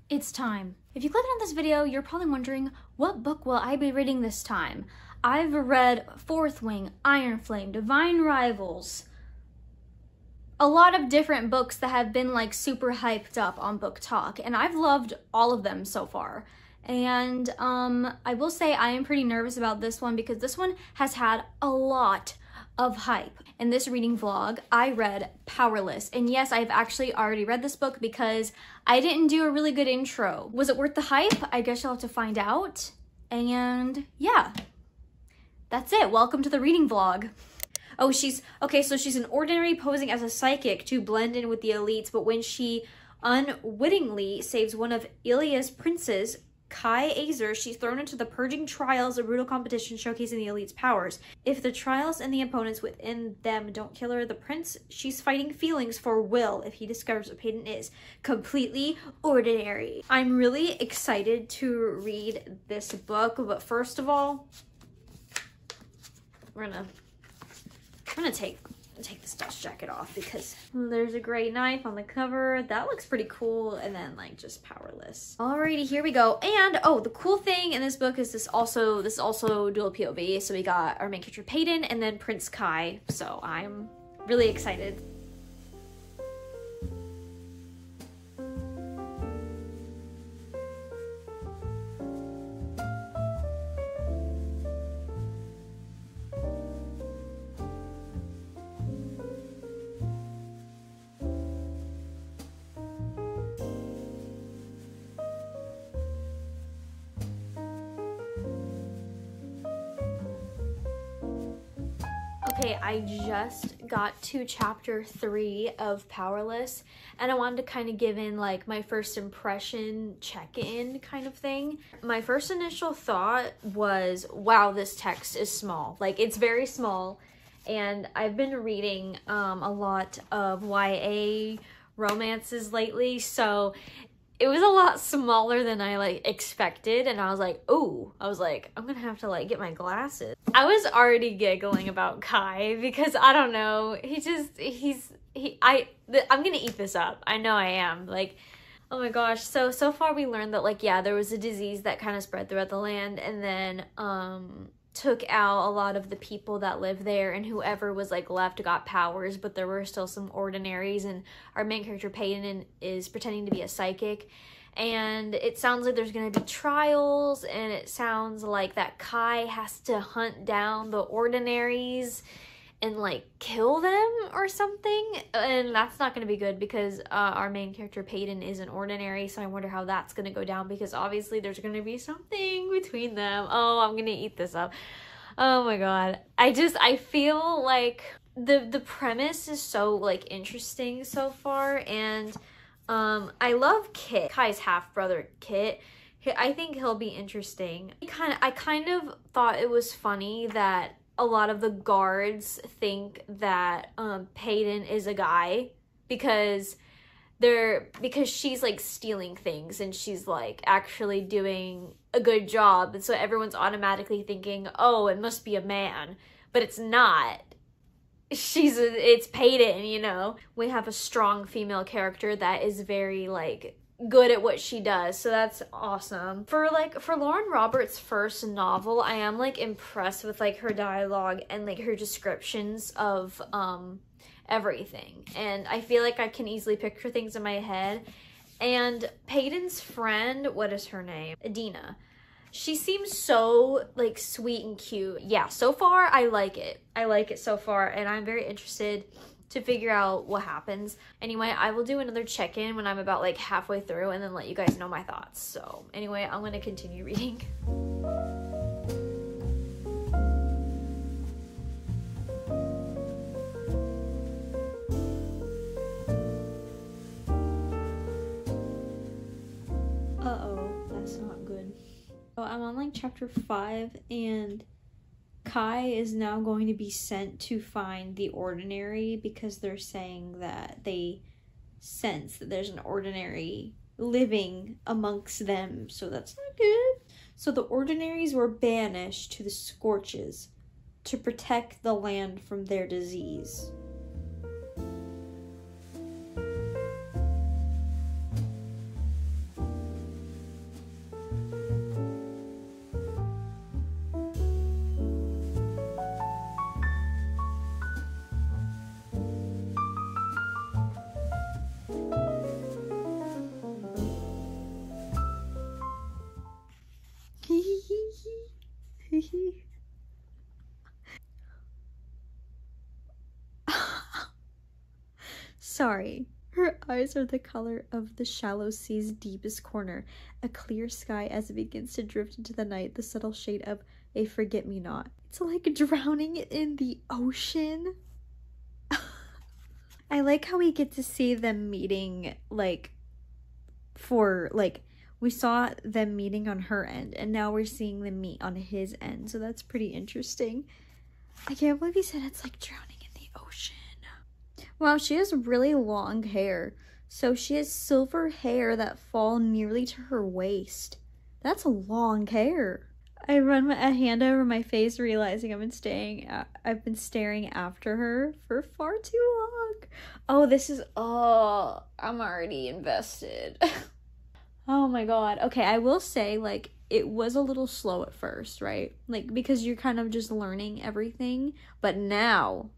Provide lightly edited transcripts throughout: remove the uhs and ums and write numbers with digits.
It's time. If you clicked on this video, you're probably wondering, what book will I be reading this time? I've read Fourth Wing, Iron Flame, Divine Rivals, a lot of different books that have been like super hyped up on BookTok, and I've loved all of them so far. And I will say I am pretty nervous about this one because this one has had a lot of hype. In this reading vlog, I read Powerless, and yes, I've actually already read this book because I didn't do a really good intro. Was it worth the hype? I guess you'll have to find out. And yeah, that's it. Welcome to the reading vlog. Oh, she's an ordinary posing as a psychic to blend in with the elites, but when she unwittingly saves one of Ilia's princes, Kai Azer, she's thrown into the purging trials, a brutal competition showcasing the elite's powers. If the trials and the opponents within them don't kill her, the prince she's fighting feelings for will if he discovers what Peyton is. Completely ordinary. I'm really excited to read this book, but first of all, we're gonna take this dust jacket off because there's a great knife on the cover. That looks pretty cool. And then like just Powerless. Alrighty, here we go. And oh, the cool thing in this book is this also dual POV. So we got our main character Peyton and then Prince Kai. So I'm really excited. Okay, I just got to chapter 3 of Powerless, and I wanted to kind of give in like my first impression check-in kind of thing. My first initial thought was, wow, this text is small. Like, it's very small, and I've been reading a lot of YA romances lately, so it was a lot smaller than I like expected, and I was like, I'm gonna have to like get my glasses. I was already giggling about Kai because I don't know, I'm gonna eat this up. I know I am. Like, oh my gosh. So far we learned that like, yeah, there was a disease that kind of spread throughout the land and then took out a lot of the people that live there, and whoever was like left got powers, but there were still some ordinaries, and our main character Peyton is pretending to be a psychic, and it sounds like there's going to be trials, and it sounds like that Kai has to hunt down the ordinaries and like kill them or something, and that's not going to be good because our main character Peyton is an ordinary, so I wonder how that's going to go down because obviously there's going to be something between them. Oh, I'm going to eat this up. Oh my god. I feel like the premise is so like interesting so far, and I love Kit, Kai's half-brother Kit. I think he'll be interesting. I kind of thought it was funny that a lot of the guards think that Peyton is a guy because she's like stealing things and she's like actually doing a good job, and so everyone's automatically thinking, oh, it must be a man, but it's not. It's Peyton, you know. We have a strong female character that is very like good at what she does, so that's awesome. For Lauren Roberts' first novel, I am like impressed with like her dialogue and like her descriptions of everything, and I feel like I can easily picture things in my head. And Peyton's friend, what is her name? Adina. She seems so like sweet and cute. Yeah, so far I like it so far, and I'm very interested to figure out what happens. Anyway, I will do another check-in when I'm about like halfway through and then let you guys know my thoughts. So anyway, I'm gonna continue reading. Uh-oh, that's not good. So I'm on like chapter 5, and Kai is now going to be sent to find the ordinary because they're saying that they sense that there's an ordinary living amongst them, so that's not good. So the ordinaries were banished to the Scorches to protect the land from their disease. Sorry. Her eyes are the color of the shallow sea's deepest corner, a clear sky as it begins to drift into the night, the subtle shade of a forget-me-not. It's like drowning in the ocean. I like how we get to see them meeting, like, we saw them meeting on her end, and now we're seeing them meet on his end, so that's pretty interesting. I can't believe he said it's like drowning in the ocean. Wow, she has really long hair. So she has silver hair that fall nearly to her waist. That's long hair. I run a hand over my face, realizing I've been staring after her for far too long. I'm already invested. Oh my god. Okay, I will say, like, it was a little slow at first, right? Like, because you're kind of just learning everything. But now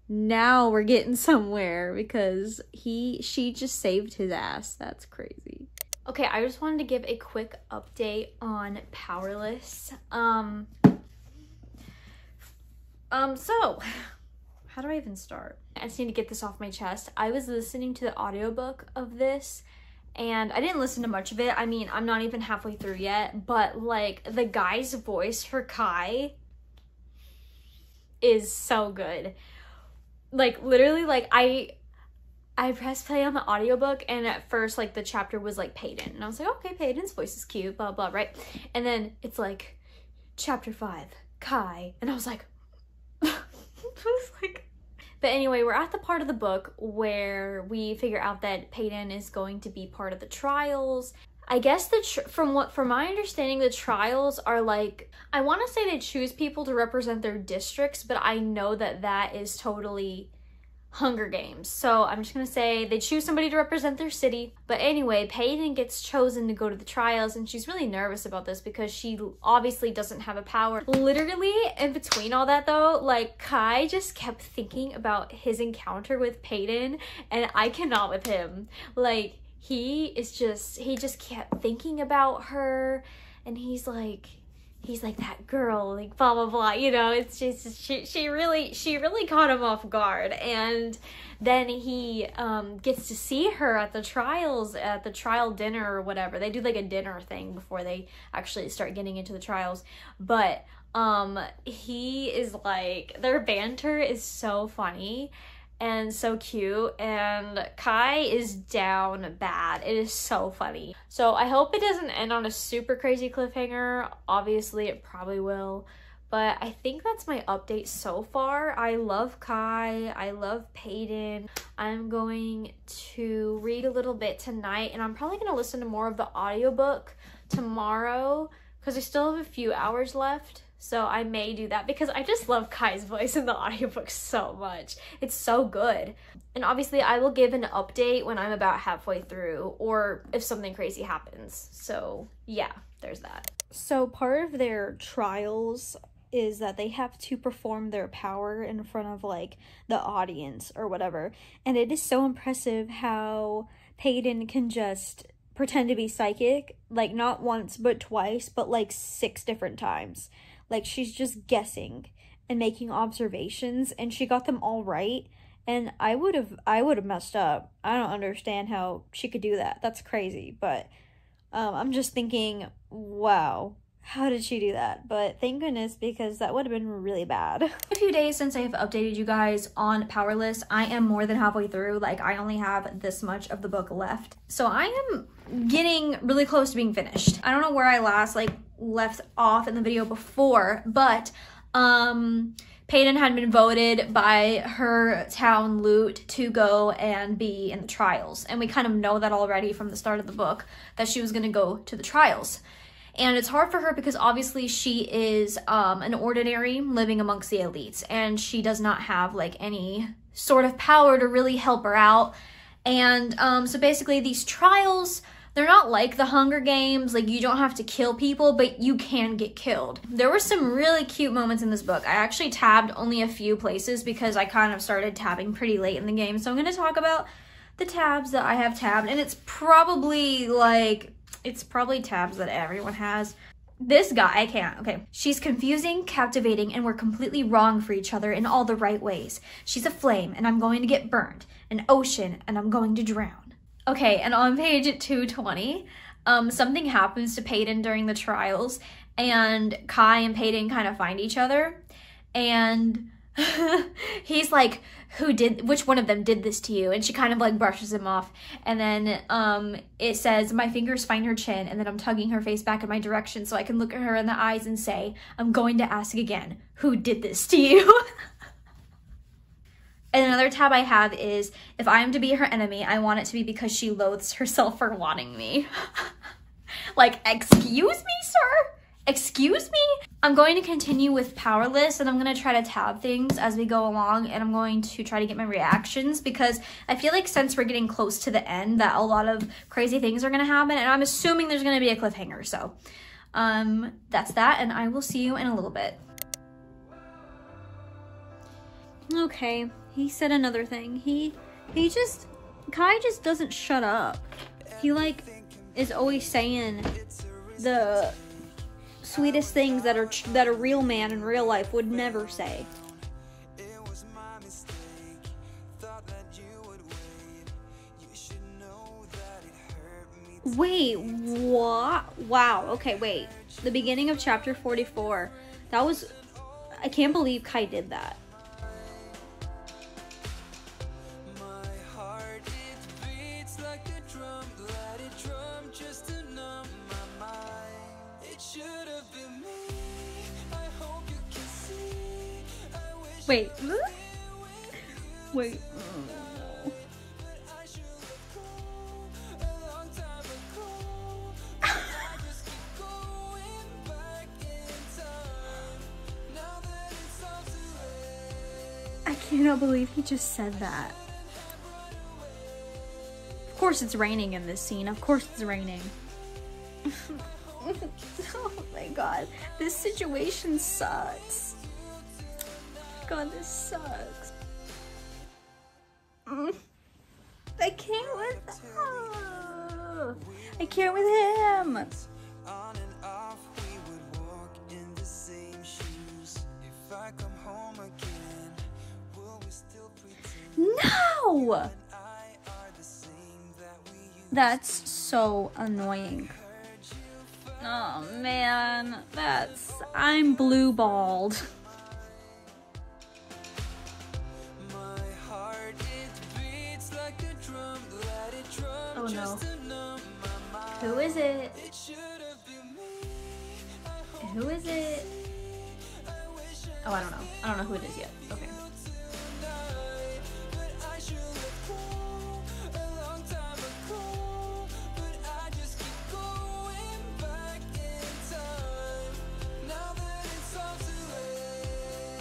we're getting somewhere because she just saved his ass. That's crazy. Okay, I just wanted to give a quick update on Powerless. So, how do I even start? I just need to get this off my chest. I was listening to the audiobook of this, and I didn't listen to much of it. I mean, I'm not even halfway through yet, but, like, the guy's voice for Kai is so good. Like, literally, like, I pressed play on the audiobook, and at first, like, the chapter was, like, Peyton. And I was like, okay, Peyton's voice is cute, blah, blah, right? And then it's, like, chapter 5, Kai. And I was like, But anyway, we're at the part of the book where we figure out that Peyton is going to be part of the trials. I guess from my understanding, the trials are like, I want to say they choose people to represent their districts, but I know that is totally Hunger Games. So I'm just gonna say they choose somebody to represent their city. But anyway, Peyton gets chosen to go to the trials, and she's really nervous about this because she obviously doesn't have a power. Literally, in between all that though, like, Kai just kept thinking about his encounter with Peyton, and I cannot with him. Like, he just kept thinking about her, and he's like that girl, like, blah blah blah, you know. It's just she really caught him off guard. And then he gets to see her at the trials, at the trial dinner or whatever. They do like a dinner thing before they actually start getting into the trials. But he is like, their banter is so funny and so cute, and Kai is down bad. It is so funny. So I hope it doesn't end on a super crazy cliffhanger. Obviously it probably will, but I think that's my update so far. I love Kai, I love Peyton. I'm going to read a little bit tonight, and I'm probably gonna listen to more of the audiobook tomorrow because I still have a few hours left. So I may do that because I just love Kai's voice in the audiobook so much. It's so good. And obviously I will give an update when I'm about halfway through, or if something crazy happens. So yeah, there's that. So part of their trials is that they have to perform their power in front of, like, the audience or whatever. And it is so impressive how Peyton can just pretend to be psychic, like, not once but twice, but like 6 different times. Like, she's just guessing and making observations, and she got them all right. And I would have messed up. I don't understand how she could do that. That's crazy. But I'm just thinking, wow, how did she do that? But thank goodness, because that would have been really bad. A few days since I have updated you guys on Powerless. I am more than halfway through. Like, I only have this much of the book left. So I am getting really close to being finished. I don't know where I last, like, left off in the video before, but Peyton had been voted by her town loot to go and be in the trials, and we kind of know that already from the start of the book that she was going to go to the trials. And it's hard for her because obviously she is an ordinary living amongst the elites, and she does not have, like, any sort of power to really help her out. And so basically these trials, they're not like the Hunger Games. Like, you don't have to kill people, but you can get killed. There were some really cute moments in this book. I actually tabbed only a few places because I kind of started tabbing pretty late in the game. So I'm going to talk about the tabs that I have tabbed, and it's probably tabs that everyone has. This guy, I can't, okay. She's confusing, captivating, and we're completely wrong for each other in all the right ways. She's a flame, and I'm going to get burned. An ocean, and I'm going to drown. Okay, and on page 220, something happens to Peyton during the trials, and Kai and Peyton kind of find each other, and he's like, which one of them did this to you? And she kind of like brushes him off, and then it says, my fingers find her chin, and then I'm tugging her face back in my direction so I can look at her in the eyes and say, I'm going to ask again, who did this to you? And another tab I have is, if I am to be her enemy, I want it to be because she loathes herself for wanting me. Like, excuse me, sir? Excuse me? I'm going to continue with Powerless, and I'm going to try to tab things as we go along, and I'm going to try to get my reactions, because I feel like since we're getting close to the end that a lot of crazy things are going to happen, and I'm assuming there's going to be a cliffhanger. So that's that, and I will see you in a little bit. Okay, he said another thing. Kai just doesn't shut up. He like is always saying the sweetest things that a real man in real life would never say. Wait, what? Wow, okay, wait. The beginning of chapter 44. That was... I can't believe Kai did that. Wait. Wait. I cannot believe he just said that. Of course it's raining in this scene. Of course it's raining. Oh my god. This situation sucks. God, this sucks. I can't with I can't with him. On and off, we would walk in the same shoes. If I come home again, will we still pretend? No! That's so annoying. Oh man, I'm blue balled. Oh no. Who is it? Who is it? Oh, I don't know. I don't know who it is yet. Okay.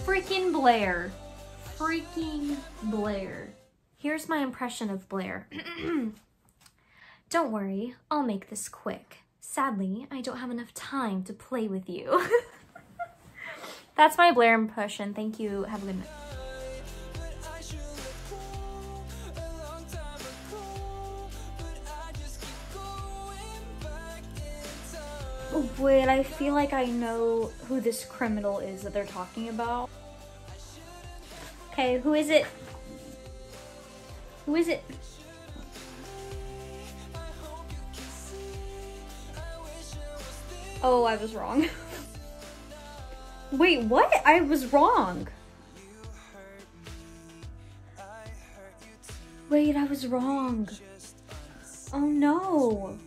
Freaking Blair. Freaking Blair. Here's my impression of Blair. Don't worry, I'll make this quick. Sadly, I don't have enough time to play with you. That's my Blair impression. Thank you. Have a good night. Oh, wait, I feel like I know who this criminal is that they're talking about. Okay, who is it? Who is it? Oh, I was wrong. Wait, what? I was wrong. Wait, I was wrong. Oh no.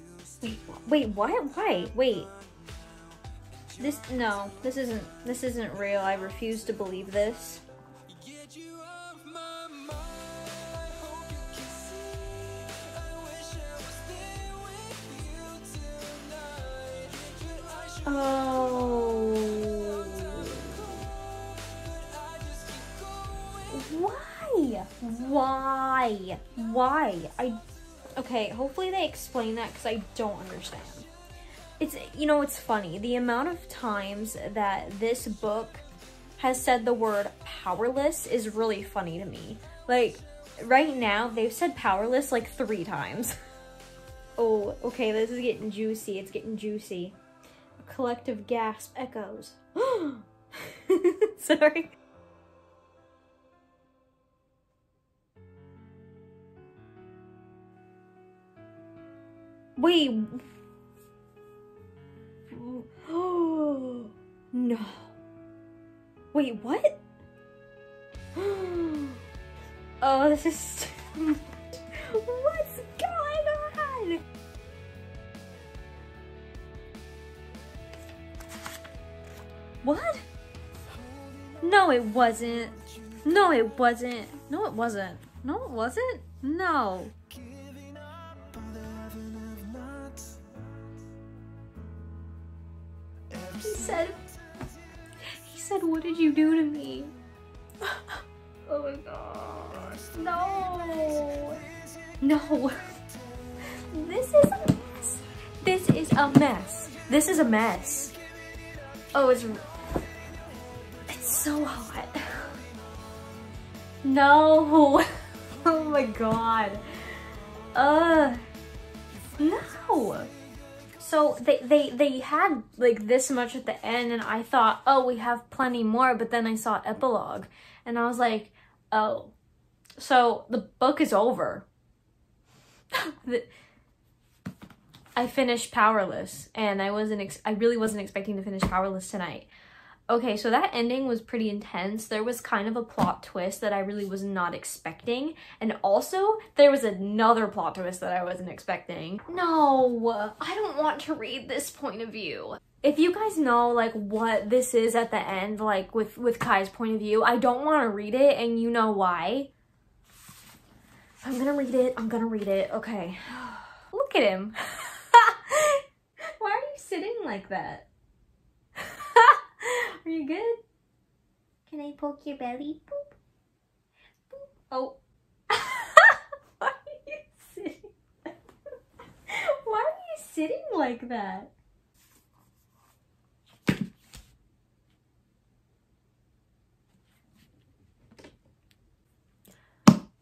Wait, what? Why? Wait. This isn't real. I refuse to believe this. Oh. Why? Okay, hopefully they explain that because I don't understand. It's funny. The amount of times that this book has said the word powerless is really funny to me. Like, right now, they've said powerless like 3 times. Oh, okay, this is getting juicy. It's getting juicy. collective gasp echoes. Sorry. Wait. Oh no. Wait, what? Oh, this is what's going on? What? No, it wasn't. No, it wasn't. No, it wasn't. No, it wasn't. No. He said, what did you do to me? Oh my god. No. No. This is a mess. This is a mess. This is a mess. Oh, it's so hot. No. Oh my god. No. So they had like this much at the end and I thought, oh, we have plenty more, but then I saw epilogue and I was like, oh, so the book is over. I finished Powerless and I really wasn't expecting to finish Powerless tonight. Okay, so that ending was pretty intense. There was kind of a plot twist that I really was not expecting. And also, there was another plot twist that I wasn't expecting. No, I don't want to read this point of view. If you guys know, like, what this is at the end, like, with Kai's point of view, I don't want to read it, and you know why. I'm gonna read it. I'm gonna read it. Okay. Look at him. Why are you sitting like that? Are you good? Can I poke your belly? Boop. Boop. Oh. Why are you sitting? Why are you sitting like that?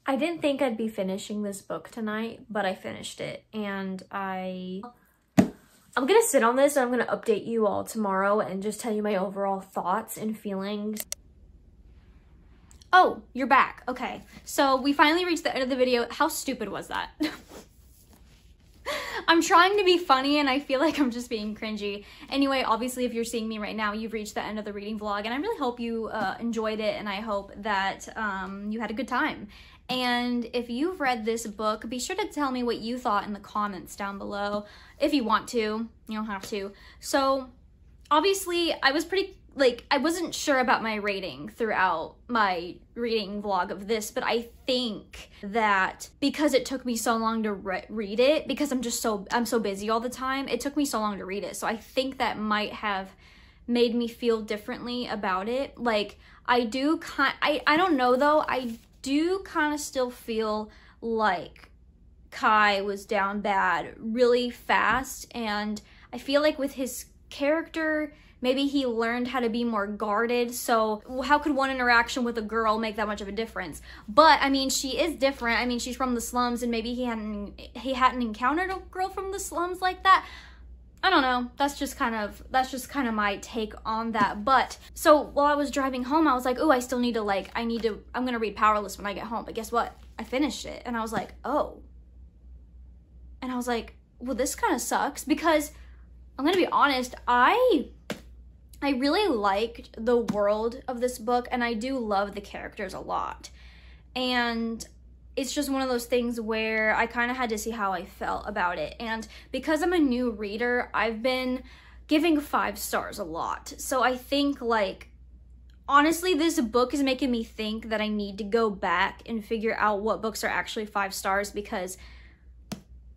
I didn't think I'd be finishing this book tonight, but I finished it, and I'm gonna sit on this and I'm gonna update you all tomorrow and just tell you my overall thoughts and feelings. Oh, you're back. Okay, so we finally reached the end of the video. How stupid was that? I'm trying to be funny and I feel like I'm just being cringy. Anyway, obviously if you're seeing me right now, you've reached the end of the reading vlog and I really hope you enjoyed it and I hope that you had a good time. And if you've read this book, be sure to tell me what you thought in the comments down below. If you want to, you don't have to. So obviously I was pretty, like, I wasn't sure about my rating throughout my reading vlog of this, but I think that because it took me so long to read it, because I'm so busy all the time, it took me so long to read it. So I think that might have made me feel differently about it. Like, I don't know though, I do kind of still feel like Kai was down bad really fast, and I feel like with his character, maybe he learned how to be more guarded. So how could one interaction with a girl make that much of a difference? But I mean, she is different. I mean, she's from the slums and maybe he hadn't encountered a girl from the slums like that. I don't know. That's just kind of my take on that. But so while I was driving home, I was like, oh, I still need to I'm gonna read Powerless when I get home. But guess what? I finished it and I was like, oh. And I was like, well, this kind of sucks, because I'm gonna be honest, I really liked the world of this book and I do love the characters a lot. And it's just one of those things where I kind of had to see how I felt about it. And because I'm a new reader, I've been giving 5 stars a lot. So I think, like, honestly, this book is making me think that I need to go back and figure out what books are actually 5 stars, because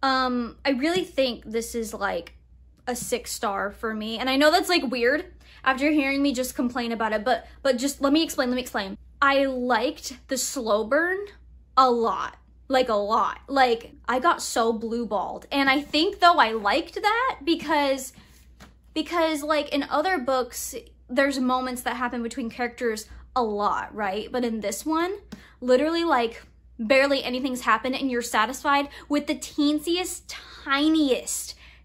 I really think this is like a 6-star for me. And I know that's like weird after hearing me just complain about it, but just let me explain. I liked the slow burn a lot. Like, I got so blue-balled. And I think, though, I liked that because, like, in other books, there's moments that happen between characters a lot, right? But in this one, literally, like, barely anything's happened, and you're satisfied with the teensiest,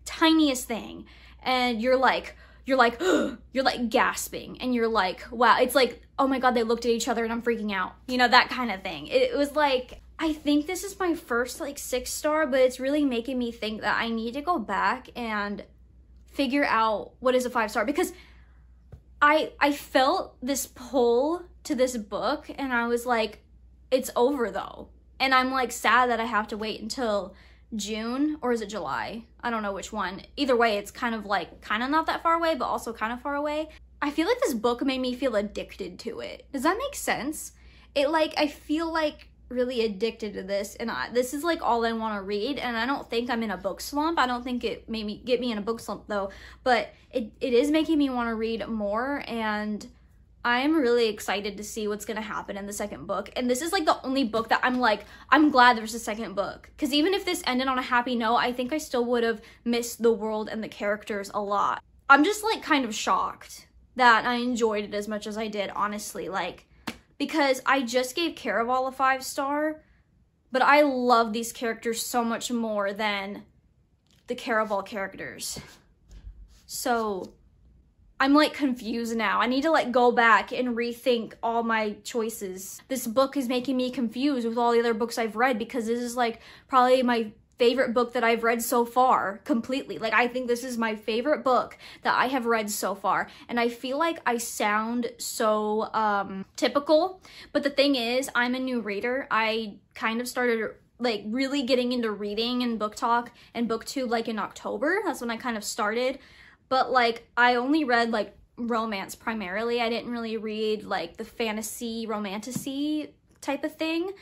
tiniest thing. And you're like, you're like, you're like gasping and you're like, wow, it's like, oh my God, they looked at each other and I'm freaking out. You know, that kind of thing. It was like, I think this is my first like 6-star, but it's really making me think that I need to go back and figure out what is a 5-star, because I felt this pull to this book and I was like, it's over though. And I'm like sad that I have to wait until June, or is it July? I don't know which one. Either way, it's kind of not that far away, but also kind of far away. I feel like this book made me feel addicted to it. Does that make sense? I feel like really addicted to this, and this is like all I want to read, and I don't think I'm in a book slump. I don't think it made me get me in a book slump though, but it is making me want to read more, and I'm really excited to see what's gonna happen in the second book. And this is like the only book that I'm like, I'm glad there's a second book, because even if this ended on a happy note, I think I still would have missed the world and the characters a lot. I'm just like kind of shocked that I enjoyed it as much as I did, honestly, like, because I just gave Caraval a 5-star, but I love these characters so much more than the Caraval characters. So I'm like confused now. I need to like go back and rethink all my choices. This book is making me confused with all the other books I've read, because this is like probably my favorite book that I've read so far completely. Like, I think this is my favorite book that I have read so far, and I feel like I sound so typical, but the thing is, I'm a new reader. I kind of started like really getting into reading and BookTok and BookTube like in October. That's when I kind of started, but like I only read like romance primarily. I didn't really read like the fantasy romantasy type of thing.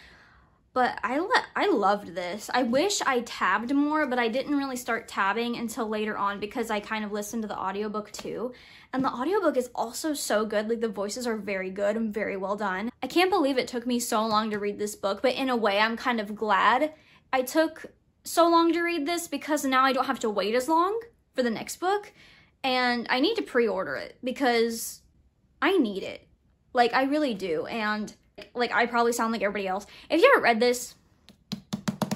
But I loved this. I wish I tabbed more, but I didn't really start tabbing until later on, because I kind of listened to the audiobook too. And the audiobook is also so good. Like, the voices are very good and very well done. I can't believe it took me so long to read this book, but in a way I'm kind of glad I took so long to read this, because now I don't have to wait as long for the next book. And I need to pre-order it because I need it. Like, I really do. And like, I probably sound like everybody else. If you haven't read this,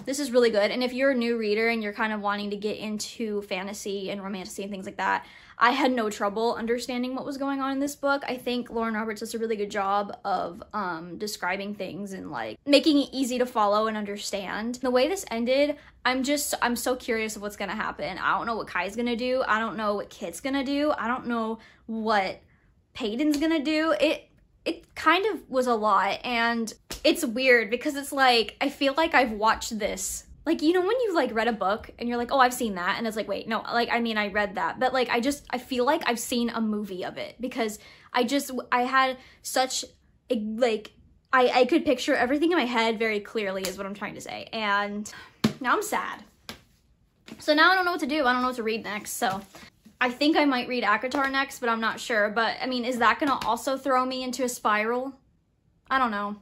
this is really good. And if you're a new reader and you're kind of wanting to get into fantasy and romantasy and things like that, I had no trouble understanding what was going on in this book. I think Lauren Roberts does a really good job of describing things and like making it easy to follow and understand. The way this ended, I'm so curious of what's gonna happen. I don't know what Kai's gonna do. I don't know what Kit's gonna do. I don't know what Peyton's gonna do. It kind of was a lot, and it's weird because it's like, I feel like I've watched this. Like, you know, when you like read a book and you're like, oh, I've seen that. And it's like, wait, no, like, I mean, I read that. But like, I feel like I've seen a movie of it, because I had such, like, I could picture everything in my head very clearly is what I'm trying to say. And now I'm sad. So now I don't know what to do. I don't know what to read next. So I think I might read ACOTAR next, but I'm not sure. But I mean, is that gonna also throw me into a spiral? I don't know.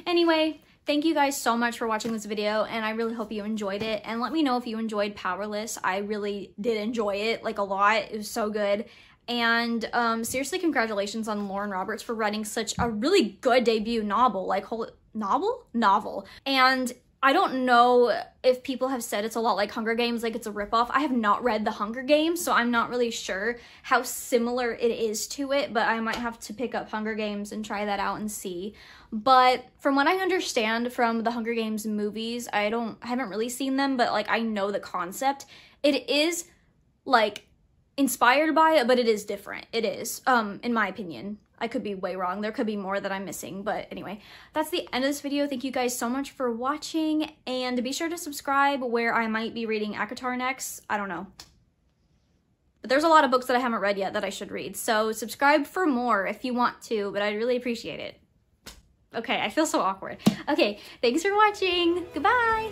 Anyway, thank you guys so much for watching this video, and I really hope you enjoyed it. And let me know if you enjoyed Powerless. I really did enjoy it, like, a lot. It was so good. And seriously, congratulations on Lauren Roberts for writing such a really good debut novel. Like, novel. And I don't know if people have said it's a lot like Hunger Games, like it's a ripoff. I have not read the Hunger Games, so I'm not really sure how similar it is to it, but I might have to pick up Hunger Games and try that out and see. But from what I understand from the Hunger Games movies, I haven't really seen them, but like, I know the concept. It is like inspired by it, but it is different. It is, in my opinion. I could be way wrong. There could be more that I'm missing. But anyway, that's the end of this video. Thank you guys so much for watching. And be sure to subscribe where I might be reading ACOTAR next. I don't know. But there's a lot of books that I haven't read yet that I should read. So subscribe for more if you want to, but I'd really appreciate it. Okay, I feel so awkward. Okay, thanks for watching. Goodbye.